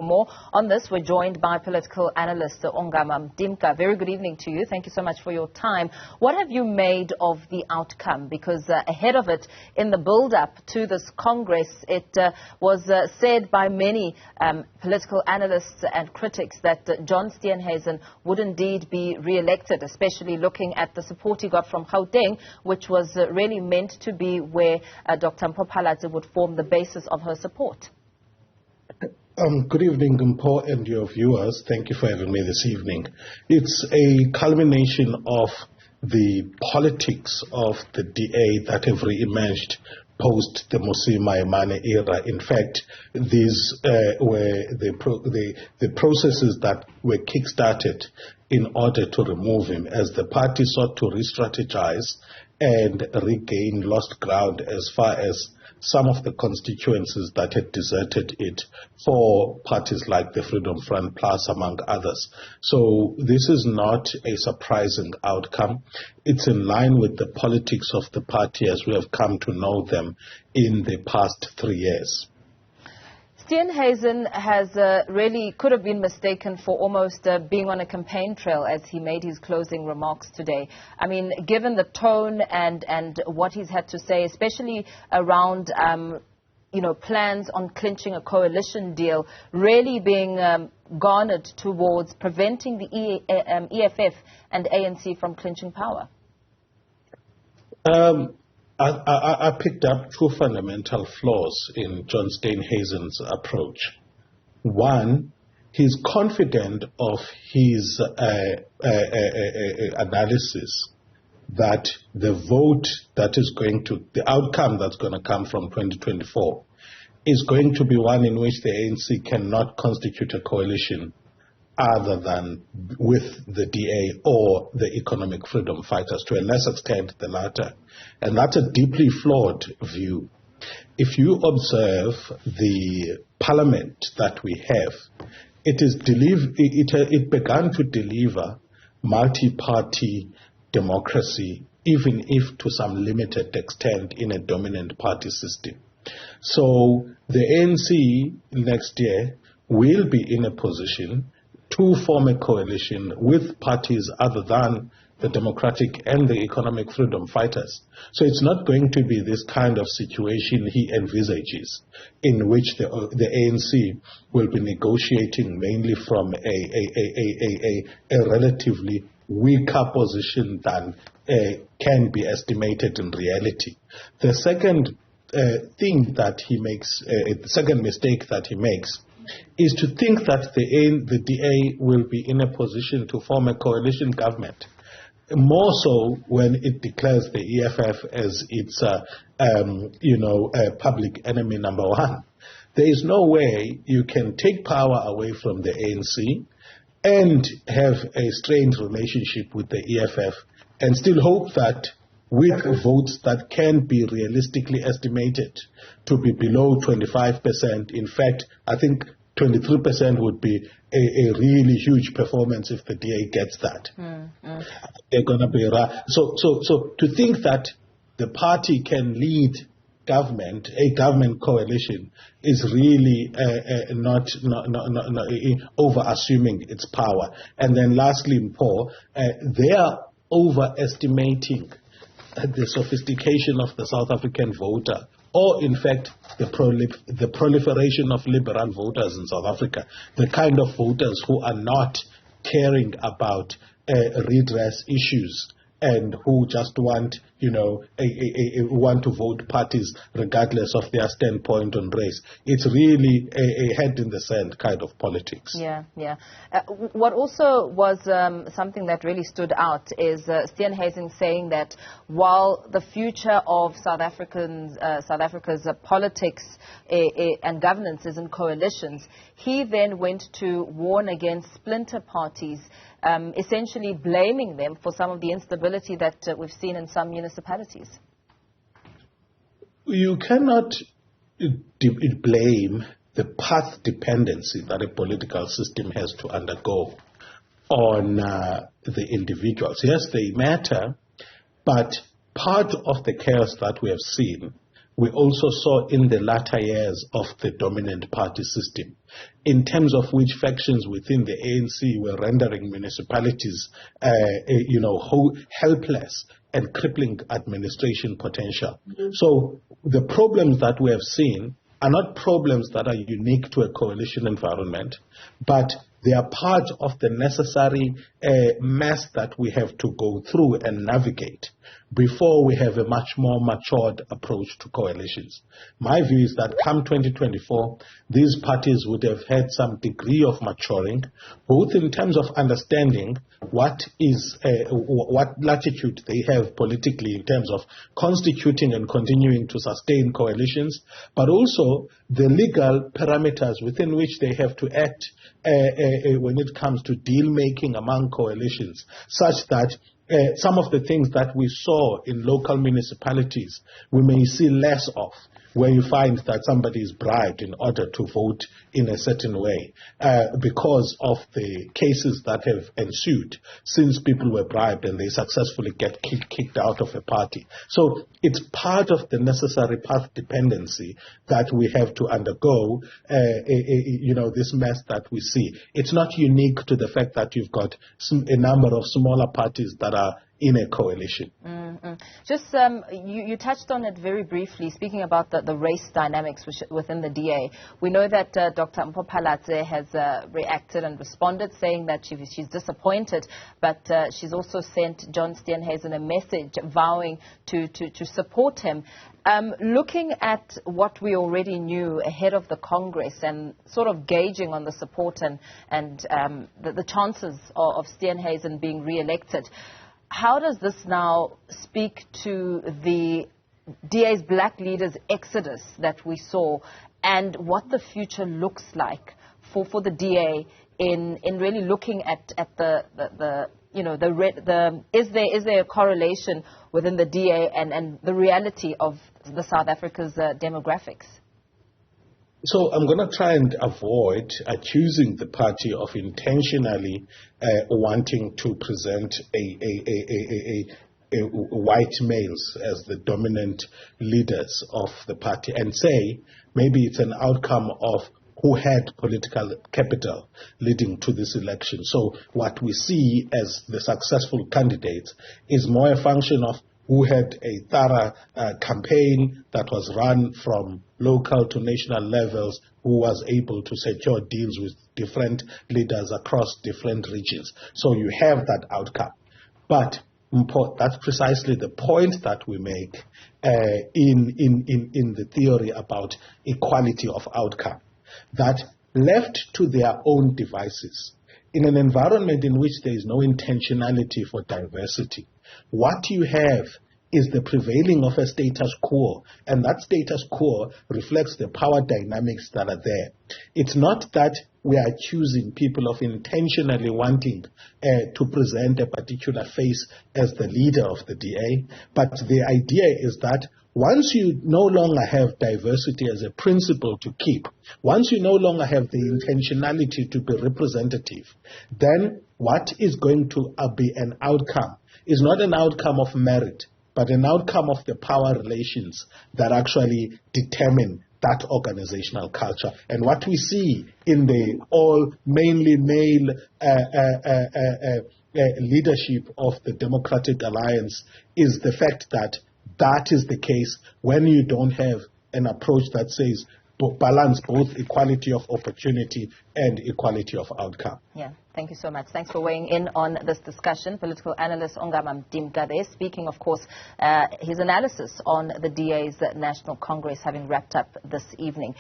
more on this, we're joined by political analyst Ongama Mtimka. Very good evening to you. Thank you so much for your time. What have you made of the outcome? Because ahead of it, in the build-up to this Congress, it was said by many political analysts and critics that John Steenhuisen would indeed be re-elected, especially looking at the support he got from Gauteng, which was really meant to be where Dr. Mpho Phalatse would form the basis of her support. Good evening, Mpho, and your viewers. Thank you for having me this evening. It's a culmination of the politics of the DA that have re-emerged post the Mmusi Maimane era. In fact, these were the processes that were kick-started in order to remove him as the party sought to re-strategize and regain lost ground as far as some of the constituencies that had deserted it for parties like the Freedom Front Plus, among others. So this is not a surprising outcome. It's in line with the politics of the party as we have come to know them in the past 3 years. Steenhuisen has really could have been mistaken for almost being on a campaign trail as he made his closing remarks today. I mean, given the tone and what he's had to say, especially around plans on clinching a coalition deal, really being garnered towards preventing the EFF and ANC from clinching power. I picked up two fundamental flaws in John Steenhuisen's approach. One, he's confident of his analysis that the vote that is the outcome that's going to come from 2024 is going to be one in which the ANC cannot constitute a coalition other than with the DA or the economic freedom fighters, to a less extent the latter. And that's a deeply flawed view. If you observe the parliament that we have, it began to deliver multi-party democracy, even if to some limited extent in a dominant party system. So the ANC next year will be in a position to form a coalition with parties other than the democratic and the economic freedom fighters. So it's not going to be this kind of situation he envisages, in which the ANC will be negotiating mainly from a relatively weaker position than can be estimated in reality. The second thing that he makes, the second mistake that he makes, is to think that the DA will be in a position to form a coalition government, more so when it declares the EFF as its, public enemy number one. There is no way you can take power away from the ANC and have a strained relationship with the EFF and still hope that with votes that can be realistically estimated to be below 25%. In fact, I think 23% would be a really huge performance if the DA gets that. They're going to be so to think that the party can lead government, a government coalition, is really not over assuming its power. And then lastly, Mpho, they are overestimating the sophistication of the South African voter, or in fact the proliferation of liberal voters in South Africa, the kind of voters who are not caring about redress issues and who just want, want to vote parties regardless of their standpoint on race. It's really a head in the sand kind of politics. Yeah. What also was something that really stood out is Steenhuisen saying that while the future of South Africa's politics and governance is in coalitions, he then went to warn against splinter parties, essentially blaming them for some of the instability that we've seen in some municipalities. You cannot blame the path dependency that a political system has to undergo on the individuals. Yes, they matter, but part of the chaos that we have seen we also saw in the latter years of the dominant party system, in terms of which factions within the ANC were rendering municipalities, helpless and crippling administration potential. So the problems that we have seen are not problems that are unique to a coalition environment, but they are part of the necessary mess that we have to go through and navigate before we have a much more matured approach to coalitions. My view is that come 2024, these parties would have had some degree of maturing, both in terms of understanding what latitude they have politically in terms of constituting and continuing to sustain coalitions, but also the legal parameters within which they have to act when it comes to deal making among coalitions, such that some of the things that we saw in local municipalities we may see less of, where you find that somebody is bribed in order to vote in a certain way because of the cases that have ensued since people were bribed and they successfully get kicked out of a party. So it's part of the necessary path dependency that we have to undergo, this mess that we see. It's not unique to the fact that you've got a number of smaller parties that are in a coalition. Just, you touched on it very briefly, speaking about the race dynamics within the DA. We know that Dr. Mpho Phalatse has reacted and responded, saying that she's disappointed, but she's also sent John Steenhuisen a message vowing to support him. Looking at what we already knew ahead of the Congress and sort of gauging on the support and the chances of Steenhuisen being re-elected, how does this now speak to the DA's black leaders' exodus that we saw and what the future looks like for the DA in really looking at is there a correlation within the DA and the reality of the South Africa's demographics? So I'm going to try and avoid accusing the party of intentionally wanting to present white males as the dominant leaders of the party and say maybe it's an outcome of who had political capital leading to this election. So what we see as the successful candidates is more a function of who had a thorough campaign that was run from local to national levels, who was able to secure deals with different leaders across different regions. So you have that outcome. But that's precisely the point that we make in the theory about equality of outcome, that left to their own devices, in an environment in which there is no intentionality for diversity, what you have is the prevailing of a status quo, and that status quo reflects the power dynamics that are there. It's not that we are choosing people of intentionally wanting to present a particular face as the leader of the DA, but the idea is that once you no longer have diversity as a principle to keep, once you no longer have the intentionality to be representative, then what is going to be an outcome is not an outcome of merit, but an outcome of the power relations that actually determine that organizational culture. And what we see in the all mainly male leadership of the Democratic Alliance is the fact that that is the case when you don't have an approach that says balance both equality of opportunity and equality of outcome. Yeah, thank you so much. Thanks for weighing in on this discussion. Political analyst Ongama Mtimka there, speaking, of course, his analysis on the DA's National Congress having wrapped up this evening.